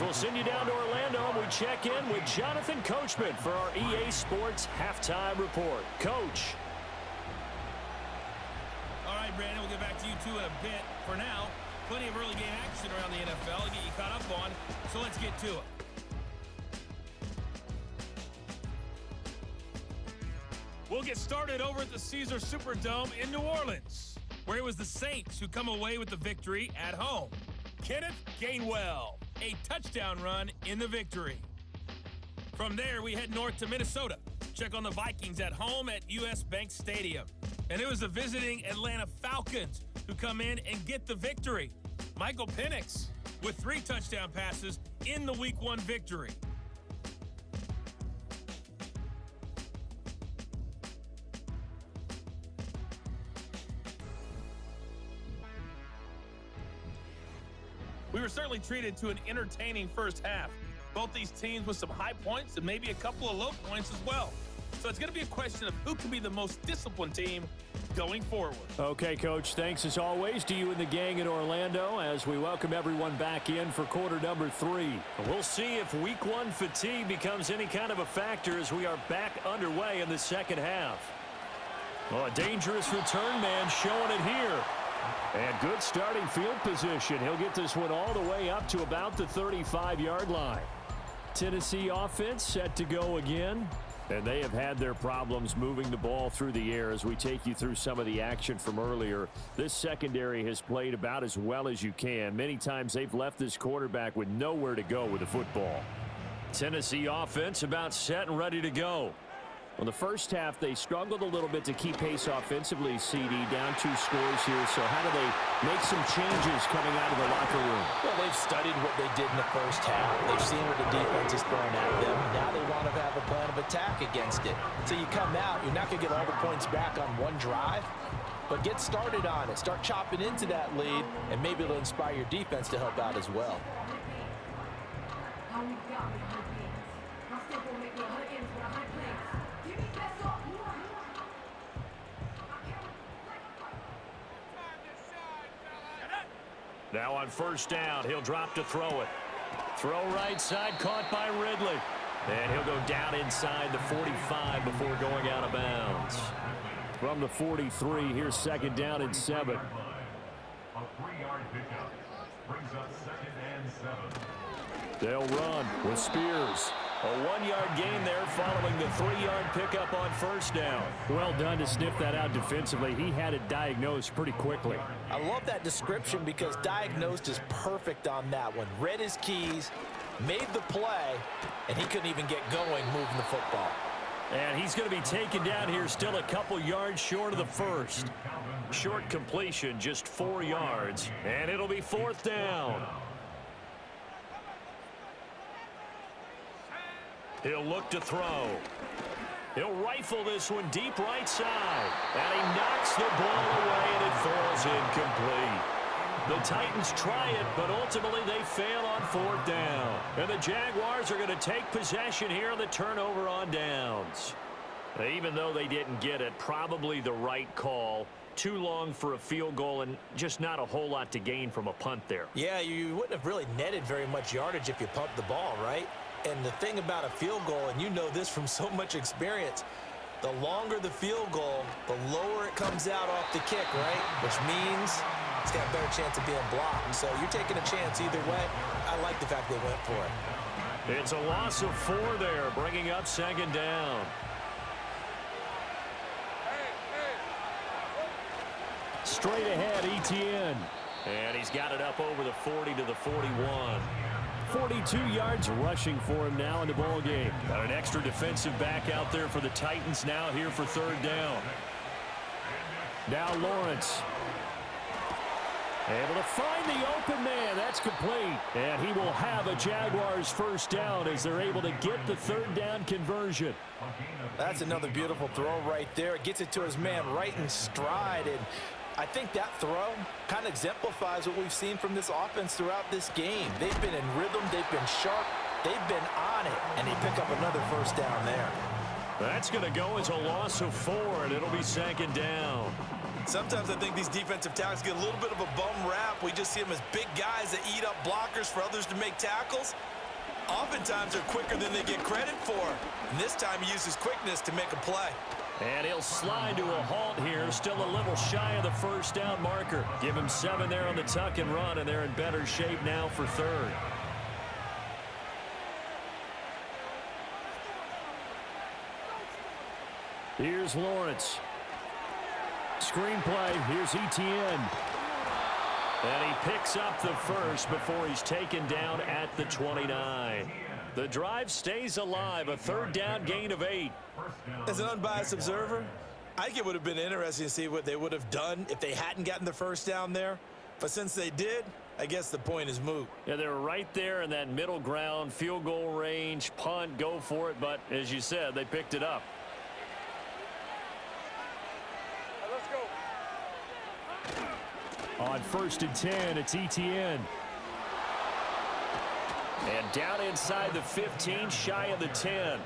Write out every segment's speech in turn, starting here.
we'll send you down to Orlando, and we check in with Jonathan Coachman for our EA Sports Halftime Report. Coach. All right, Brandon, we'll get back to you two in a bit. For now, plenty of early game action around the NFL to get you caught up on, so let's get to it. We'll get started over at the Caesars Superdome in New Orleans, where it was the Saints who come away with the victory at home. Kenneth Gainwell, a touchdown run in the victory. From there, we head north to Minnesota. Check on the Vikings at home at US Bank Stadium. And it was the visiting Atlanta Falcons who come in and get the victory. Michael Penix with 3 touchdown passes in the Week 1 victory. We were certainly treated to an entertaining first half. Both these teams with some high points and maybe a couple of low points as well. So it's going to be a question of who can be the most disciplined team going forward. Okay, Coach, thanks as always to you and the gang in Orlando as we welcome everyone back in for quarter number 3. We'll see if Week 1 fatigue becomes any kind of a factor as we are back underway in the second half. Well, a dangerous return man showing it here. And good starting field position. He'll get this one all the way up to about the 35-yard line. Tennessee offense set to go again. And they have had their problems moving the ball through the air as we take you through some of the action from earlier. This secondary has played about as well as you can. Many times they've left this quarterback with nowhere to go with the football. Tennessee offense about set and ready to go. Well, the first half, they struggled a little bit to keep pace offensively, CD, down 2 scores here. So how do they make some changes coming out of the locker room? Well, they've studied what they did in the first half. They've seen what the defense is throwing at them. Now they want to have a plan of attack against it. So you come out, you're not going to get all the points back on one drive, but get started on it. Start chopping into that lead, and maybe it'll inspire your defense to help out as well. Now on first down, he'll drop to throw it. Throw right side, caught by Ridley. And he'll go down inside the 45 before going out of bounds. From the 43, here's second down and 7. A 3-yard pickup brings up 2nd and 7. They'll run with Spears. A 1-yard gain there following the 3-yard pickup on first down. Well done to sniff that out defensively. He had it diagnosed pretty quickly. I love that description because diagnosed is perfect on that one. Read his keys, made the play, and he couldn't even get going moving the football. And he's going to be taken down here still a couple yards short of the first. Short completion, just 4 yards. And it'll be 4th down. He'll look to throw. He'll rifle this one deep right side. And he knocks the ball away, and it falls incomplete. The Titans try it, but ultimately they fail on 4th down. And the Jaguars are going to take possession here on the turnover on downs. Even though they didn't get it, probably the right call. Too long for a field goal and just not a whole lot to gain from a punt there. Yeah, you wouldn't have really netted very much yardage if you pumped the ball, right? And the thing about a field goal, and you know this from so much experience, the longer the field goal, the lower it comes out off the kick, right? Which means it's got a better chance of being blocked. So you're taking a chance either way. I like the fact they went for it. It's a loss of 4 there, bringing up 2nd down. Straight ahead, Etienne. And he's got it up over the 40 to the 41. 42 yards rushing for him now in the ball game. Got an extra defensive back out there for the Titans now here for 3rd down. Now Lawrence. Able to find the open man. That's complete. And he will have a Jaguars first down as they're able to get the 3rd down conversion. That's another beautiful throw right there. Gets it to his man right in stride. And I think that throw kind of exemplifies what we've seen from this offense throughout this game. They've been in rhythm. They've been sharp. They've been on it. And they pick up another first down there. That's going to go as a loss of 4, and it'll be 2nd down. Sometimes I think these defensive tackles get a little bit of a bum rap. We just see them as big guys that eat up blockers for others to make tackles. Oftentimes they're quicker than they get credit for. And this time he uses quickness to make a play. And he'll slide to a halt here, still a little shy of the first down marker. Give him 7 there on the tuck and run, and they're in better shape now for third. Here's Lawrence. Screenplay, here's Etienne. And he picks up the first before he's taken down at the 29. The drive stays alive, a third down gain of 8. As an unbiased observer, I think it would have been interesting to see what they would have done if they hadn't gotten the first down there. But since they did, I guess the point is moot. Yeah, they were right there in that middle ground, field goal range, punt, go for it. But as you said, they picked it up. On 1st and 10, it's Etienne. And down inside the 15, shy of the 10.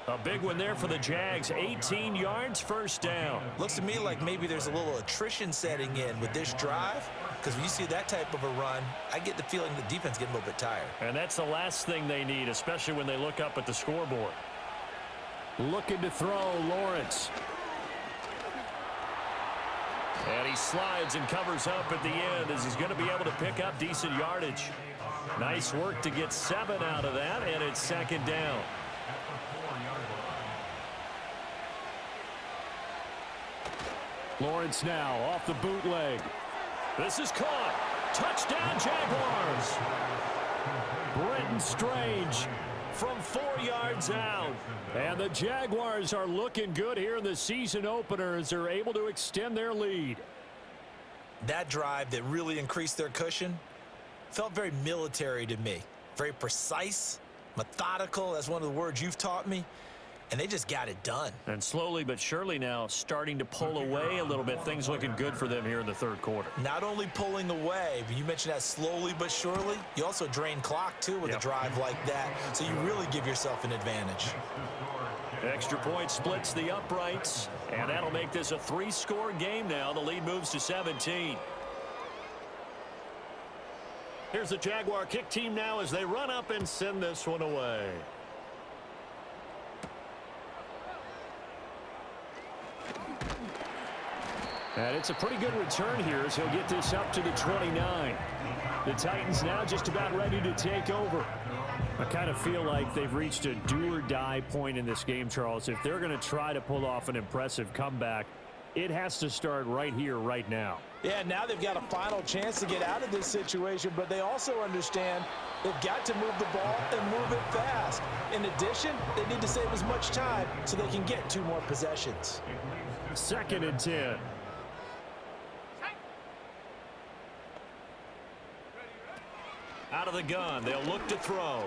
A big one there for the Jags. 18 yards, first down. Looks to me like maybe there's a little attrition setting in with this drive. Because when you see that type of a run, I get the feeling the defense getting a little bit tired. And that's the last thing they need, especially when they look up at the scoreboard. Looking to throw, Lawrence. And he slides and covers up at the end as he's going to be able to pick up decent yardage. Nice work to get 7 out of that, and it's second down. Lawrence now off the bootleg. This is caught. Touchdown, Jaguars. Brenton Strange from 4 yards out. And the Jaguars are looking good here in the season opener as they're able to extend their lead. That drive that really increased their cushion felt very military to me. Very precise, methodical. That's one of the words you've taught me. And they just got it done. And slowly but surely now starting to pull away a little bit. Things looking good for them here in the third quarter. Not only pulling away, but you mentioned that slowly but surely. You also drain clock, too, with a drive like that. So you really give yourself an advantage. Extra point splits the uprights. And that'll make this a 3-score game now. The lead moves to 17. Here's the Jaguar kick team now as they run up and send this one away. And it's a pretty good return here as he'll get this up to the 29. The Titans now just about ready to take over. I kind of feel like they've reached a do-or-die point in this game, Charles. If they're going to try to pull off an impressive comeback, it has to start right here, right now. Yeah, now they've got a final chance to get out of this situation, but they also understand they've got to move the ball and move it fast. In addition, they need to save as much time so they can get 2 more possessions. 2nd and 10. Out of the gun, they'll look to throw.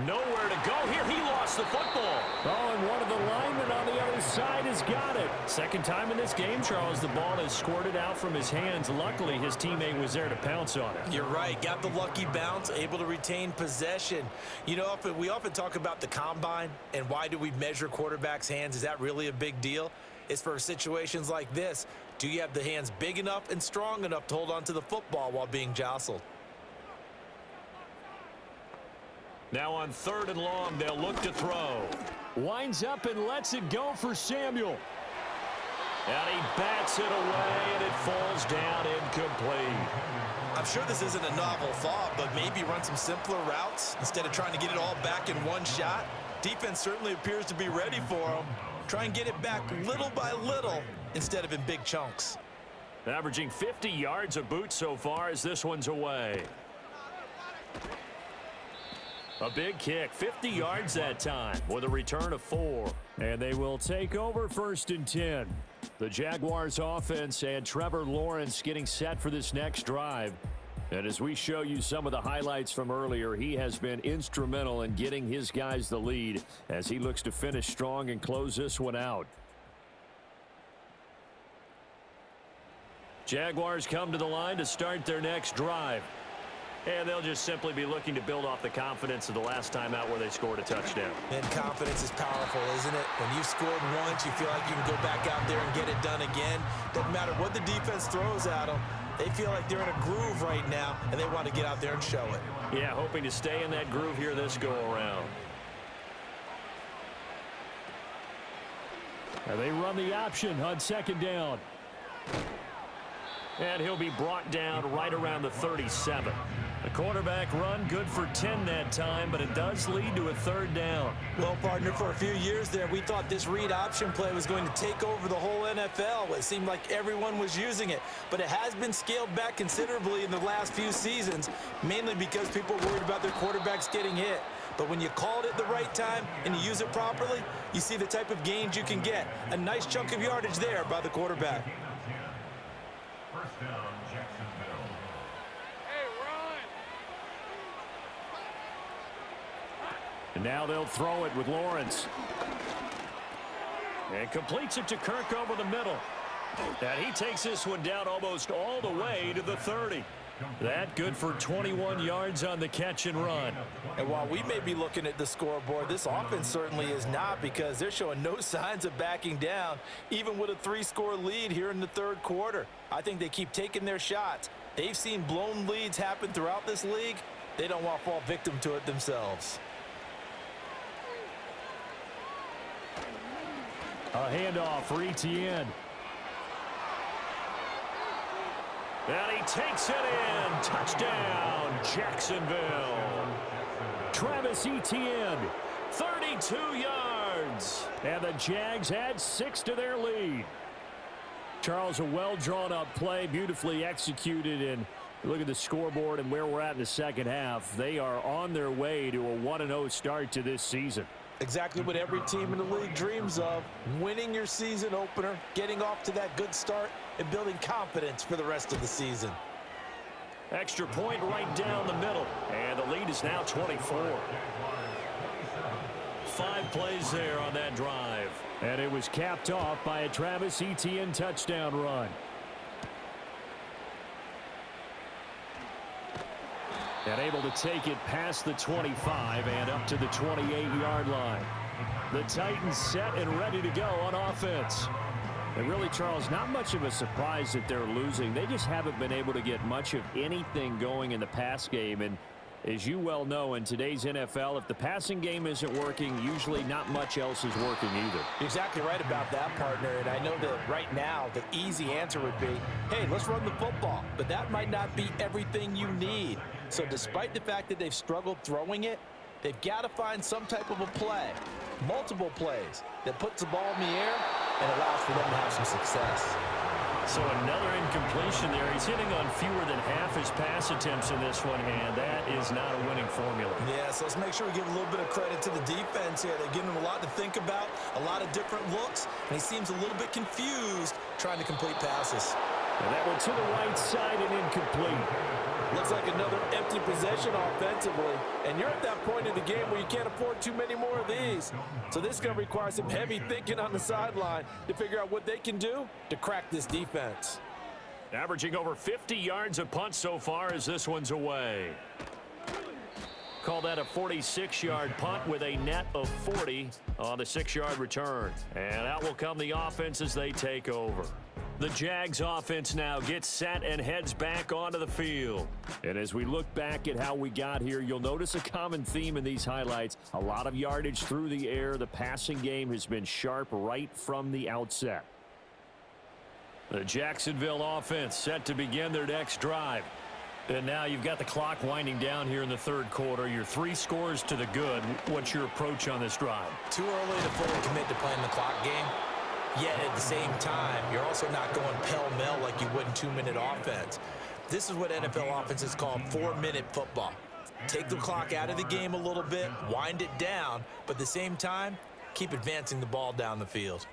Nowhere to go here. He lost the football. Oh, and one of the linemen on the other side has got it. Second time in this game, Charles, the ball has squirted out from his hands. Luckily, his teammate was there to pounce on it. You're right. Got the lucky bounce, able to retain possession. You know, we often talk about the combine and why do we measure quarterbacks' hands. Is that really a big deal? It's for situations like this. Do you have the hands big enough and strong enough to hold on to the football while being jostled? Now on 3rd and long, they'll look to throw. Winds up and lets it go for Samuel. And he bats it away, and it falls down incomplete. I'm sure this isn't a novel thought, but maybe run some simpler routes instead of trying to get it all back in one shot. Defense certainly appears to be ready for him. Try and get it back little by little instead of in big chunks. Averaging 50 yards a boot so far as this one's away. A big kick, 50 yards that time with a return of 4. And they will take over 1st and 10. The Jaguars offense and Trevor Lawrence getting set for this next drive. And as we show you some of the highlights from earlier, he has been instrumental in getting his guys the lead as he looks to finish strong and close this one out. Jaguars come to the line to start their next drive. And they'll just simply be looking to build off the confidence of the last time out where they scored a touchdown. And confidence is powerful, isn't it? When you've scored once, you feel like you can go back out there and get it done again. Doesn't matter what the defense throws at them. They feel like they're in a groove right now, and they want to get out there and show it. Yeah, hoping to stay in that groove here this go-around. And they run the option on second down. And he'll be brought down right around the 37. The quarterback run good for 10 that time, but it does lead to a third down. Well, partner, for a few years there, we thought this read option play was going to take over the whole NFL. It seemed like everyone was using it, but it has been scaled back considerably in the last few seasons, mainly because people worried about their quarterbacks getting hit. But when you call it at the right time and you use it properly, you see the type of gains you can get. A nice chunk of yardage there by the quarterback. First down, Jacksonville. And now they'll throw it with Lawrence. And completes it to Kirk over the middle. And he takes this one down almost all the way to the 30. That good for 21 yards on the catch and run. And while we may be looking at the scoreboard, this offense certainly is not, because they're showing no signs of backing down, even with a 3-score lead here in the third quarter. I think they keep taking their shots. They've seen blown leads happen throughout this league. They don't want to fall victim to it themselves. A handoff for Etienne. And he takes it in. Touchdown, Jacksonville. Travis Etienne, 32 yards. And the Jags add 6 to their lead. Charles, a well-drawn-up play, beautifully executed. And look at the scoreboard and where we're at in the second half. They are on their way to a 1-0 start to this season. Exactly what every team in the league dreams of: winning your season opener, getting off to that good start, and building confidence for the rest of the season. Extra point right down the middle, and the lead is now 24. 5 plays there on that drive, and it was capped off by a Travis Etienne touchdown run. And able to take it past the 25 and up to the 28-yard line. The Titans set and ready to go on offense. And really, Charles, not much of a surprise that they're losing. They just haven't been able to get much of anything going in the pass game. And as you well know, in today's NFL, if the passing game isn't working, usually not much else is working either. You're exactly right about that, partner. And I know that right now the easy answer would be, hey, let's run the football. But that might not be everything you need. So despite the fact that they've struggled throwing it, they've got to find some type of a play, multiple plays, that puts the ball in the air and allows for them to have some success. So another incompletion there. He's hitting on fewer than half his pass attempts in this one, and that is not a winning formula. Yeah, so let's make sure we give a little bit of credit to the defense here. They're giving him a lot to think about, a lot of different looks, and he seems a little bit confused trying to complete passes. And that one to the right side and incomplete. Looks like another empty possession offensively, and you're at that point in the game where you can't afford too many more of these. So this is going to require some heavy thinking on the sideline to figure out what they can do to crack this defense. Averaging over 50 yards a punt so far as this one's away. Call that a 46-yard punt with a net of 40 on the 6-yard return. And out will come the offense as they take over. The Jags offense now gets set and heads back onto the field. And as we look back at how we got here, you'll notice a common theme in these highlights. A lot of yardage through the air. The passing game has been sharp right from the outset. The Jacksonville offense set to begin their next drive. And now you've got the clock winding down here in the third quarter. You're 3 scores to the good. What's your approach on this drive? Too early to fully commit to playing the clock game. Yet at the same time, you're also not going pell-mell like you would in 2-minute offense. This is what NFL offenses call 4-minute football. Take the clock out of the game a little bit, wind it down, but at the same time, keep advancing the ball down the field.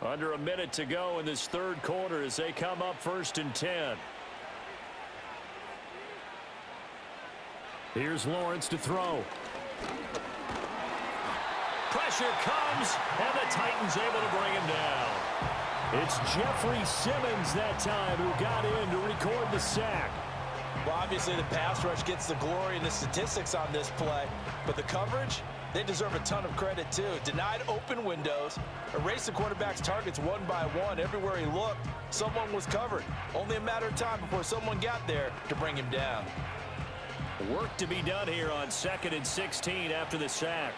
Under a minute to go in this third quarter as they come up 1st and 10. Here's Lawrence to throw. Pressure comes, and the Titans able to bring him down. It's Jeffrey Simmons that time who got in to record the sack. Well, obviously the pass rush gets the glory and the statistics on this play, but the coverage, they deserve a ton of credit too. Denied open windows, erased the quarterback's targets one by one. Everywhere he looked, someone was covered. Only a matter of time before someone got there to bring him down. Work to be done here on 2nd and 16 after the sack.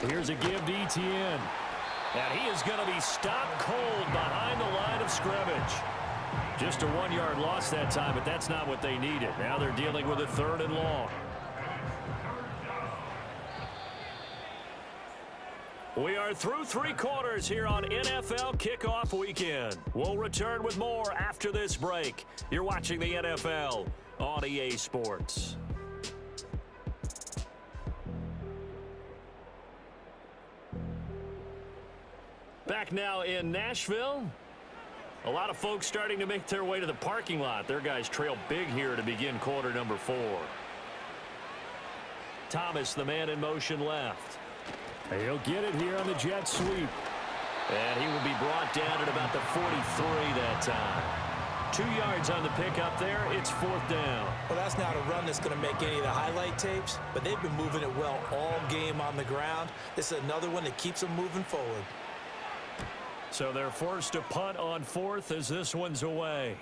Here's a give to Etienne. And he is going to be stopped cold behind the line of scrimmage. Just a 1-yard loss that time, but that's not what they needed. Now they're dealing with a 3rd and long. We are through 3 quarters here on NFL Kickoff Weekend. We'll return with more after this break. You're watching the NFL on EA Sports. Back now in Nashville. A lot of folks starting to make their way to the parking lot. Their guys trail big here to begin quarter number 4. Thomas, the man in motion left. He'll get it here on the jet sweep. And he will be brought down at about the 43 that time. 2 yards on the pickup there. It's 4th down. Well, that's not a run that's going to make any of the highlight tapes, but they've been moving it well all game on the ground. This is another one that keeps them moving forward. So they're forced to punt on 4th as this one's away.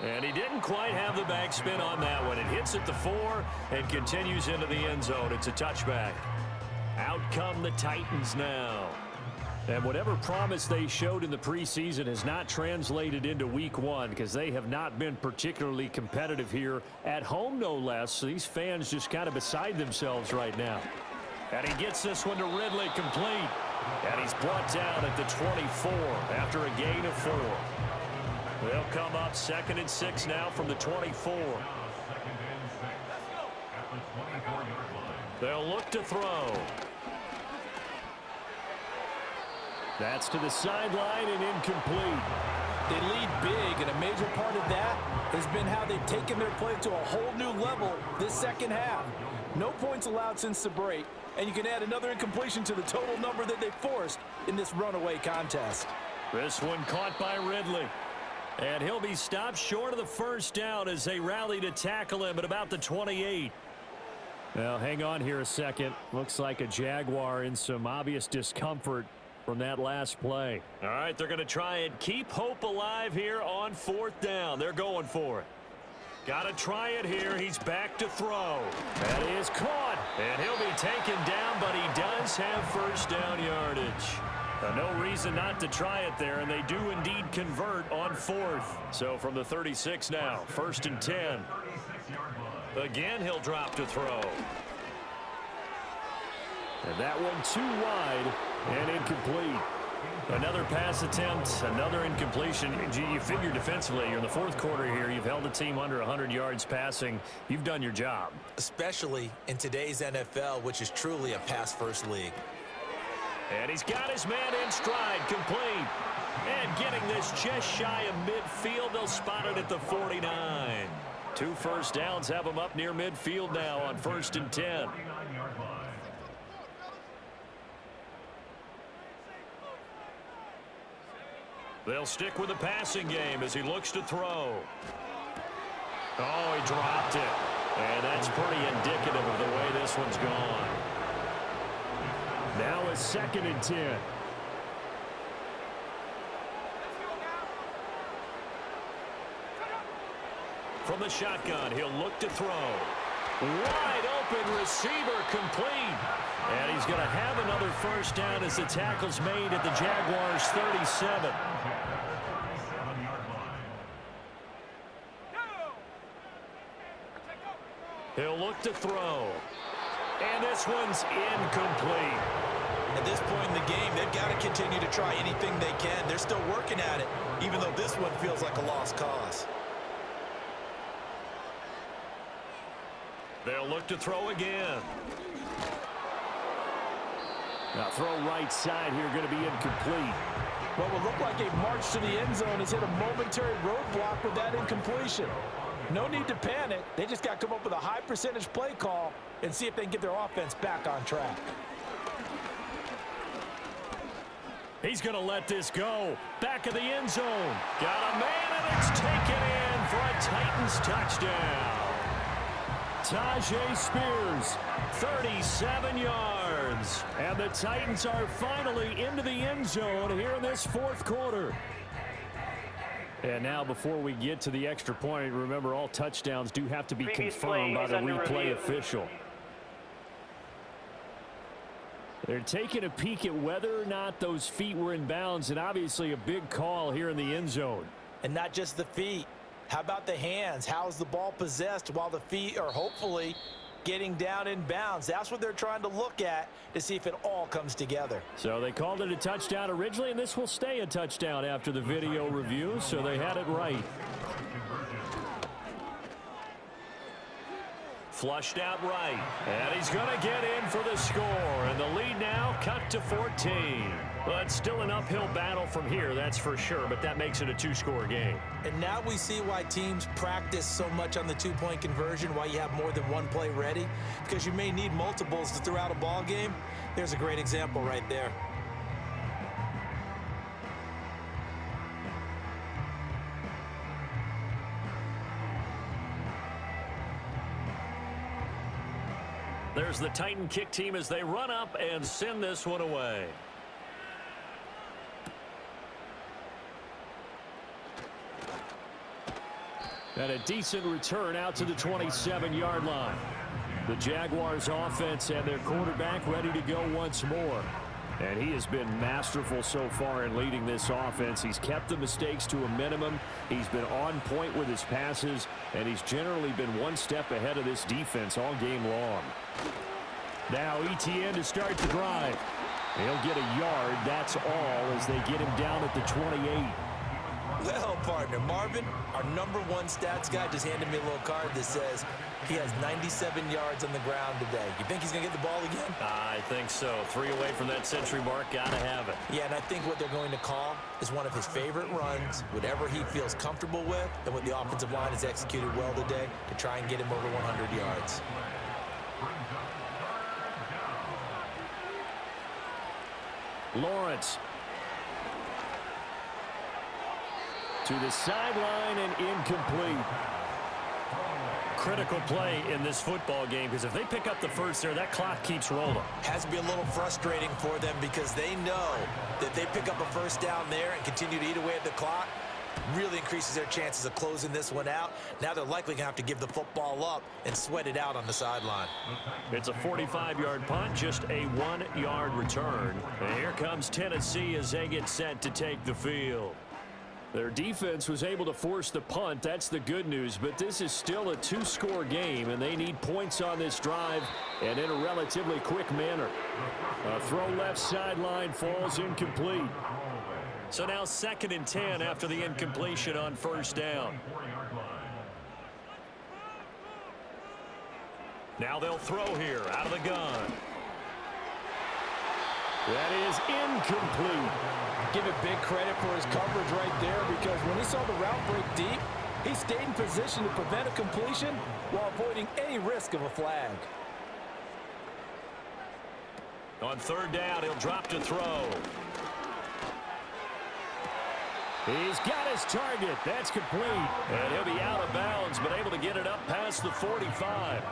And he didn't quite have the backspin on that one. It hits at the 4 and continues into the end zone. It's a touchback. Out come the Titans now. And whatever promise they showed in the preseason has not translated into week 1 because they have not been particularly competitive here at home, no less. So these fans just kind of beside themselves right now. And he gets this one to Ridley complete. And he's brought down at the 24 after a gain of 4. They'll come up 2nd and 6 now from the 24. They'll look to throw. That's to the sideline and incomplete. They lead big, and a major part of that has been how they've taken their play to a whole new level this second half. No points allowed since the break, and you can add another incompletion to the total number that they forced in this runaway contest. This one caught by Ridley. And he'll be stopped short of the 1st down as they rally to tackle him at about the 28. Well, hang on here a second. Looks like a Jaguar in some obvious discomfort from that last play. All right, they're going to try and keep hope alive here on 4th down. They're going for it. Got to try it here. He's back to throw. That is caught. And he'll be taken down, but he does have 1st down yardage. No reason not to try it there, and they do indeed convert on 4th. So from the 36 now, 1st and 10. Again, he'll drop to throw. And that one too wide and incomplete. Another pass attempt, another incompletion. You figure defensively, you're in the 4th quarter here. You've held the team under 100 yards passing. You've done your job. Especially in today's NFL, which is truly a pass-first league. And he's got his man in stride, complete. And getting this just shy of midfield. They'll spot it at the 49. 2 1st downs have him up near midfield now on 1st and 10. They'll stick with the passing game as he looks to throw. Oh, he dropped it. And that's pretty indicative of the way this one's gone. Now a 2nd and 10. From the shotgun, he'll look to throw. Wide open receiver complete. And he's going to have another 1st down as the tackle's made at the Jaguars' 37. He'll look to throw. And this one's incomplete. At this point in the game, they've got to continue to try anything they can. They're still working at it, even though this one feels like a lost cause. They'll look to throw again. Now throw right side here, going to be incomplete. What will look like a march to the end zone has hit a momentary roadblock with that incompletion. No need to panic. They just got to come up with a high percentage play call and see if they can get their offense back on track. He's going to let this go. Back of the end zone. Got a man, and it's taken in for a Titans touchdown. Tajay Spears, 37 yards. And the Titans are finally into the end zone here in this fourth quarter. And now before we get to the extra point, remember all touchdowns do have to be confirmed by the replay official. They're taking a peek at whether or not those feet were in bounds, and obviously a big call here in the end zone. And not just the feet. How about the hands? How's the ball possessed while the feet are hopefully getting down in bounds? That's what they're trying to look at to see if it all comes together. So they called it a touchdown originally, and this will stay a touchdown after the video review, so they had it right. Flushed out right, and he's going to get in for the score, and the lead now cut to 14. But still an uphill battle from here, that's for sure, but that makes it a two-score game. And now we see why teams practice so much on the two-point conversion, why you have more than one play ready, because you may need multiples to throw out a ball game. There's a great example right there. There's the Titan kick team as they run up and send this one away. And a decent return out to the 27-yard line. The Jaguars offense and their quarterback ready to go once more. And he has been masterful so far in leading this offense. He's kept the mistakes to a minimum. He's been on point with his passes, and he's generally been one step ahead of this defense all game long. Now Etienne to start the drive. He'll get a yard, that's all, as they get him down at the 28. Well, partner, Marvin, our #1 stats guy just handed me a little card that says he has 97 yards on the ground today. You think he's going to get the ball again? I think so. 3 away from that century mark. Got to have it. Yeah, and I think what they're going to call is one of his favorite runs, whatever he feels comfortable with, and what the offensive line has executed well today to try and get him over 100 yards. Lawrence. To the sideline and incomplete. Critical play in this football game, because if they pick up the first there, that clock keeps rolling. Has to be a little frustrating for them because they know that they pick up a first down there and continue to eat away at the clock, really increases their chances of closing this one out. Now they're likely going to have to give the football up and sweat it out on the sideline. It's a 45-yard punt, just a 1-yard return. And here comes Tennessee as they get set to take the field. Their defense was able to force the punt. That's the good news, but this is still a 2-score game, and they need points on this drive and in a relatively quick manner. A throw left sideline falls incomplete. So now 2nd and 10 after the incompletion on first down. Now they'll throw here out of the gun. That is incomplete. Give it big credit for his coverage right there, because when he saw the route break deep, he stayed in position to prevent a completion while avoiding any risk of a flag. On 3rd down, he'll drop to throw. He's got his target. That's complete. And he'll be out of bounds, but able to get it up past the 45.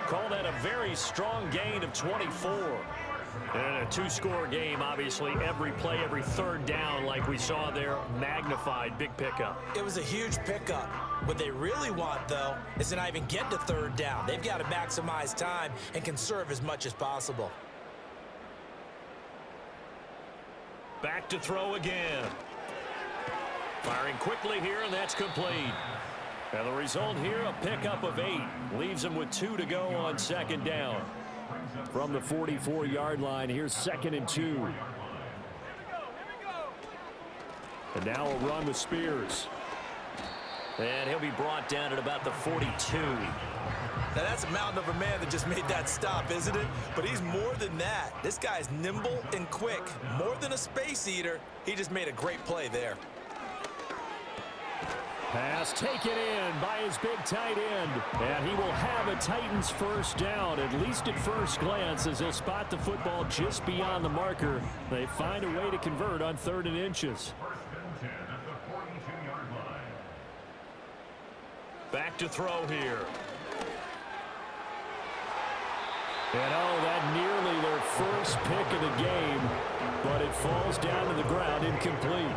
Call that a very strong gain of 24. And a 2-score game, obviously, every play, every 3rd down, like we saw there, magnified, big pickup. It was a huge pickup. What they really want, though, is to not even get to 3rd down. They've got to maximize time and conserve as much as possible. Back to throw again. Firing quickly here, and that's complete. And the result here, a pickup of 8. Leaves them with 2 to go on 2nd down. From the 44-yard line, here's 2nd and 2. And now a run with Spears. And he'll be brought down at about the 42. Now that's a mountain of a man that just made that stop, isn't it? But he's more than that. This guy's nimble and quick. More than a space eater, he just made a great play there. Pass taken in by his big tight end. And he will have a Titans first down, at least at first glance, as he'll spot the football just beyond the marker. They find a way to convert on 3rd and inches. First and 10 at the 42-yard line. Back to throw here. And that nearly their first pick of the game, but it falls down to the ground incomplete.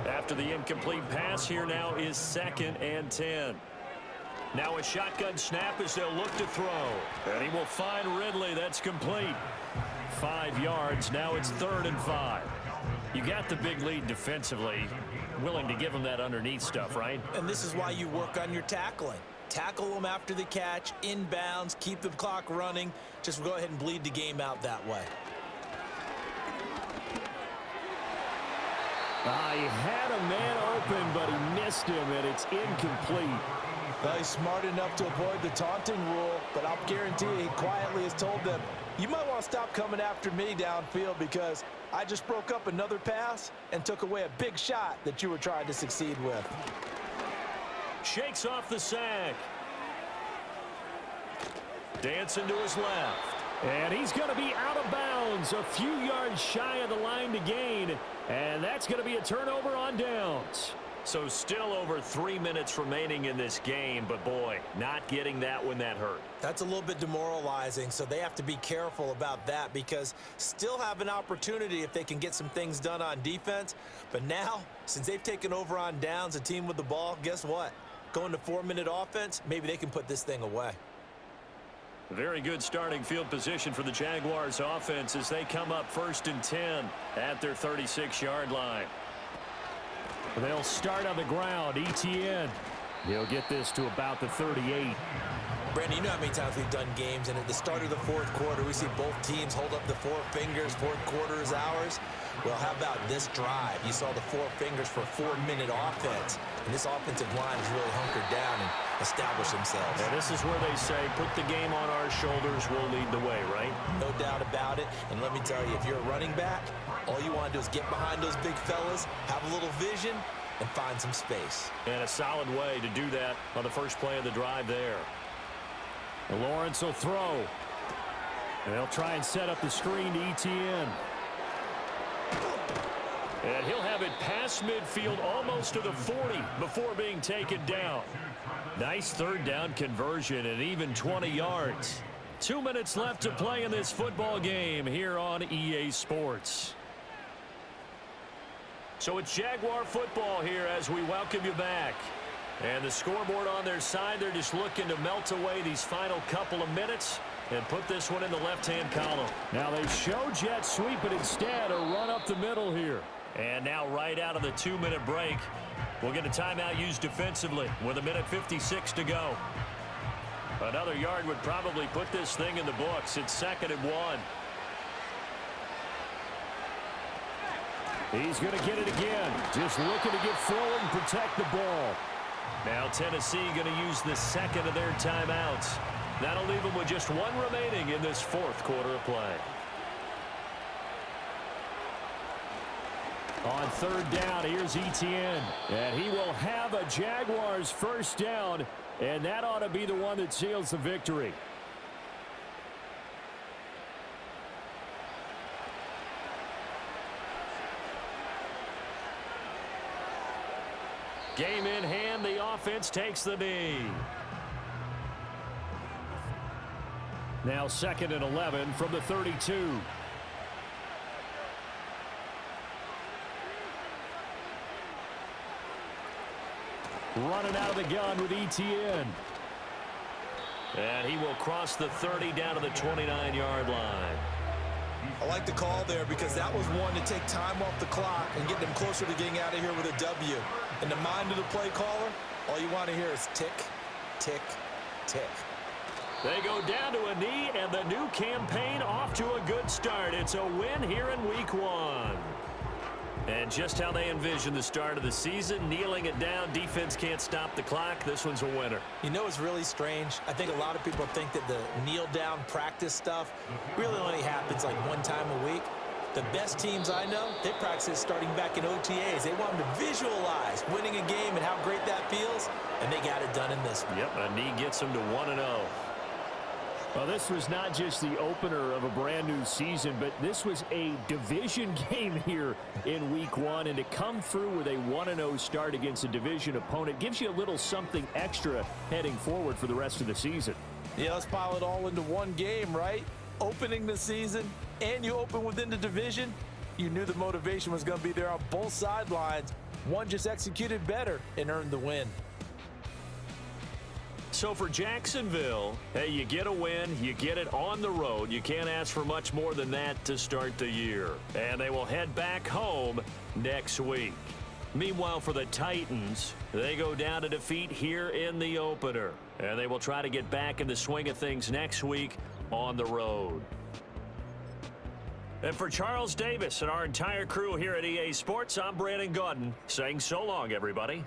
After the incomplete pass, here now is 2nd and 10. Now a shotgun snap as they'll look to throw. And he will find Ridley. That's complete. 5 yards. Now it's 3rd and 5. You got the big lead defensively. Willing to give him that underneath stuff, right? And this is why you work on your tackling. Tackle them after the catch, inbounds, keep the clock running. Just go ahead and bleed the game out that way. He had a man open, but he missed him, and it's incomplete. Well, he's smart enough to avoid the taunting rule, but I'll guarantee you he quietly has told them, you might want to stop coming after me downfield because I just broke up another pass and took away a big shot that you were trying to succeed with. Shakes off the sack. Dancing to his left. And he's going to be out of bounds, a few yards shy of the line to gain. And that's going to be a turnover on downs. So still over 3 minutes remaining in this game, but boy, not getting that when that hurt. That's a little bit demoralizing, so they have to be careful about that because still have an opportunity if they can get some things done on defense. But now, since they've taken over on downs, a team with the ball, guess what? Going to 4-minute offense, maybe they can put this thing away. Very good starting field position for the Jaguars offense as they come up 1st and 10 at their 36-yard line. They'll start on the ground. ETN. He'll get this to about the 38. Brandon, you know how many times we've done games, and at the start of the 4th quarter, we see both teams hold up the 4 fingers, 4th quarter is ours. Well, how about this drive? You saw the 4 fingers for a 4-minute offense, and this offensive line has really hunkered down and established themselves. And this is where they say, put the game on our shoulders, we'll lead the way, right? No doubt about it, and let me tell you, if you're a running back, all you want to do is get behind those big fellas, have a little vision, and find some space. And a solid way to do that on the first play of the drive there. And Lawrence will throw. And they'll try and set up the screen to ETN. And he'll have it past midfield almost to the 40 before being taken down. Nice 3rd down conversion and even 20 yards. 2 minutes left to play in this football game here on EA Sports. So it's Jaguar football here as we welcome you back. And the scoreboard on their side, they're just looking to melt away these final couple of minutes and put this one in the left-hand column. Now they show jet sweep, but instead a run up the middle here. And now right out of the 2-minute break, we'll get a timeout used defensively with 1:56 to go. Another yard would probably put this thing in the books. It's 2nd and 1. He's going to get it again. Just looking to get forward and protect the ball. Now Tennessee going to use the 2nd of their timeouts. That'll leave them with just 1 remaining in this 4th quarter of play. On 3rd down, here's ETN. And he will have a Jaguars first down, and that ought to be the one that seals the victory. Game in hand, the offense takes the knee. Now 2nd and 11 from the 32. Running out of the gun with ETN. And he will cross the 30 down to the 29-yard line. I like the call there because that was one to take time off the clock and get them closer to getting out of here with a W. In the mind of the play caller, all you want to hear is tick, tick, tick. They go down to a knee, and the new campaign off to a good start. It's a win here in Week 1. And just how they envision the start of the season, kneeling it down, defense can't stop the clock. This one's a winner. You know it's really strange? I think a lot of people think that the kneel-down practice stuff really only happens like 1 time a week. The best teams I know, they practice it starting back in OTAs. They want them to visualize winning a game and how great that feels, and they got it done in this one. Yep, a knee gets them to 1-0. Well, this was not just the opener of a brand new season, but this was a division game here in week 1, and to come through with a 1-0 start against a division opponent gives you a little something extra heading forward for the rest of the season. Yeah, let's pile it all into one game, right? Opening the season, and you open within the division. You knew the motivation was going to be there on both sidelines. One just executed better and earned the win. So for Jacksonville, hey, you get a win, you get it on the road. You can't ask for much more than that to start the year. And they will head back home next week. Meanwhile, for the Titans, they go down to defeat here in the opener. And they will try to get back in the swing of things next week on the road. And for Charles Davis and our entire crew here at EA Sports, I'm Brandon Gaudin saying so long, everybody.